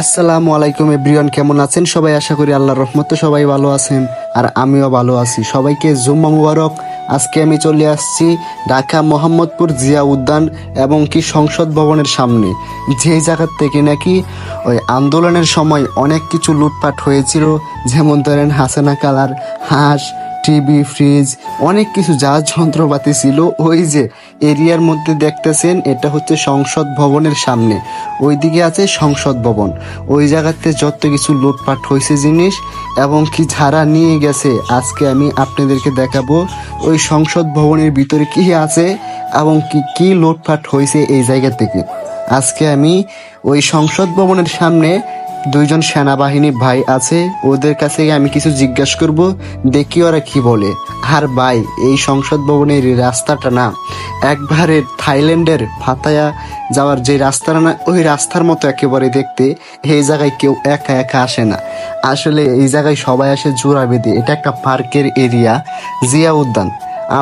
আসসালামু আলাইকুম এভরিওয়ান, কেমন আছেন সবাই? আশা করি আল্লাহর রহমতে সবাই ভালো আছেন আর আমিও ভালো আছি। সবাইকে জুম্মা মুবারক। আজকে আমি চলে আসছি ঢাকা মোহাম্মদপুর জিয়া উদ্যান এবং কি সংসদ ভবনের সামনে, যেই জায়গার থেকে নাকি ওই আন্দোলনের সময় অনেক কিছু লুটপাট হয়েছিল। যেমন ধরেন হাসানা কালার হাঁস, টিভি, ফ্রিজ, অনেক কিছু যা যন্ত্রপাতি ছিল ওই যে এরিয়ার মধ্যে দেখতেছেন, এটা হচ্ছে সংসদ ভবনের সামনে। ওইদিকে আছে সংসদ ভবন। ওই জায়গাতে যত কিছু লুটপাট হয়েছে জিনিস এবং কি যারা নিয়ে গেছে, আজকে আমি আপনাদেরকে দেখাবো ওই সংসদ ভবনের ভিতরে কি আছে এবং কি কি লুটপাট হয়েছে এই জায়গা থেকে। আজকে আমি ওই সংসদ ভবনের সামনে দুইজন সেনাবাহিনী ভাই আছে, ওদের কাছে আমি কিছু জিজ্ঞাসা করব, দেখি ওরা কি বলে। আর ভাই, এই সংসদ ভবনের এই রাস্তাটা না একবারে থাইল্যান্ডের পাতায়া যাওয়ার যে রাস্তাটা না, ওই রাস্তার মতো একেবারে দেখতে। এই জায়গায় কেউ একা একা আসে না, আসলে এই জায়গায় সবাই আসে জোড়া বেঁধে। এটা একটা পার্কের এরিয়া, জিয়া উদ্যান।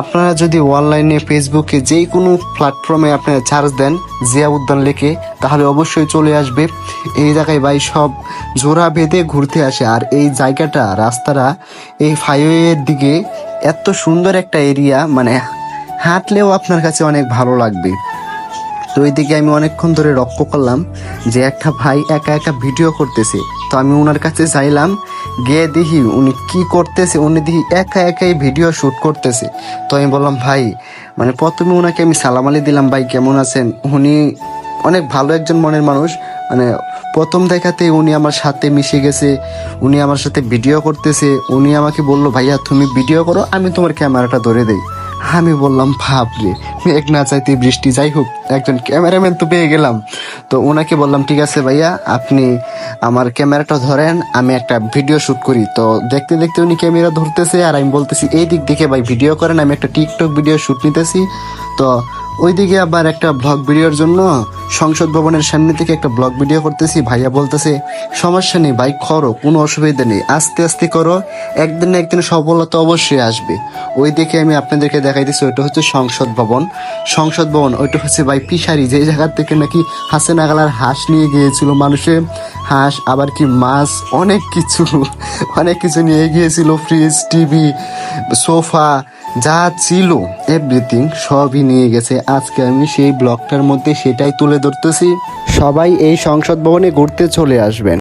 আপনারা যদি অনলাইনে ফেসবুকে যে কোনো প্ল্যাটফর্মে আপনারা সার্চ দেন জিয়া উদ্যান লিখে, তাহলে অবশ্যই চলে আসবে। এই জায়গায় ভাই সব জোড়া বেঁধে ঘুরতে আসে। আর এই জায়গাটা, রাস্তাটা এই হাইওয়ের দিকে এত সুন্দর একটা এরিয়া, মানে হাঁটলেও আপনার কাছে অনেক ভালো লাগবে। তো ওইদিকে আমি অনেকক্ষণ ধরে লক্ষ্য করলাম যে একটা ভাই একা একা ভিডিও করতেছে। তো আমি ওনার কাছে চাইলাম, গিয়ে দেখি উনি কি করতেছে। উনি দেখি একা একাই ভিডিও শ্যুট করতেছে। তো আমি বললাম, ভাই, মানে প্রথমে ওনাকে আমি সালাম আলি দিলাম, ভাই কেমন আছেন। উনি অনেক ভালো একজন মনের মানুষ, মানে প্রথম দেখাতেই উনি আমার সাথে মিশে গেছে, উনি আমার সাথে ভিডিও করতেছে। উনি আমাকে বললো, ভাইয়া তুমি ভিডিও করো, আমি তোমার ক্যামেরাটা ধরে দেই। আমি বললাম, বাপরে, মেঘ না চাইতে বৃষ্টি। যাই হোক, একজন ক্যামেরাম্যান তো পেয়ে গেলাম। তো ওনাকে বললাম, ঠিক আছে ভাইয়া, আপনি আমার ক্যামেরাটা ধরেন, আমি একটা ভিডিও শ্যুট করি। তো দেখতে দেখতে উনি ক্যামেরা ধরতেছে আর আমি বলতেছি, এই দিক দেখে ভাই ভিডিও করেন, আমি একটা টিকটক ভিডিও শ্যুট নিতেছি। তো ওইদিকে আবার একটা ব্লগ ভিডিওর জন্য সংসদ ভবনের সামনে থেকে একটা ব্লগ ভিডিও করতেছি। ভাইয়া বলতেছে, সমস্যা নেই ভাই, করো, কোনো অসুবিধা নেই, আস্তে আস্তে করো, একদিন না একদিন সফলতা অবশ্যই আসবে। ওই দেখে আমি আপনাদেরকে দেখাইতেছি, ওইটা হচ্ছে সংসদ ভবন। সংসদ ভবন ওইটা হচ্ছে ভাই ফিশারি, যে জায়গার থেকে নাকি হাসিনা গালার হাঁস নিয়ে গিয়েছিল মানুষে, হাঁস আবার কি মাছ, অনেক কিছু নিয়ে গিয়েছিল। ফ্রিজ, টিভি, সোফা, যা ছিল এভরিথিং সবই নিয়ে গেছে। আজকে আমি সেই ব্লগটার মধ্যে সেটাই তুলে ধরতেছি। সবাই এই সংসদ ভবনে ঘুরতে চলে আসবেন।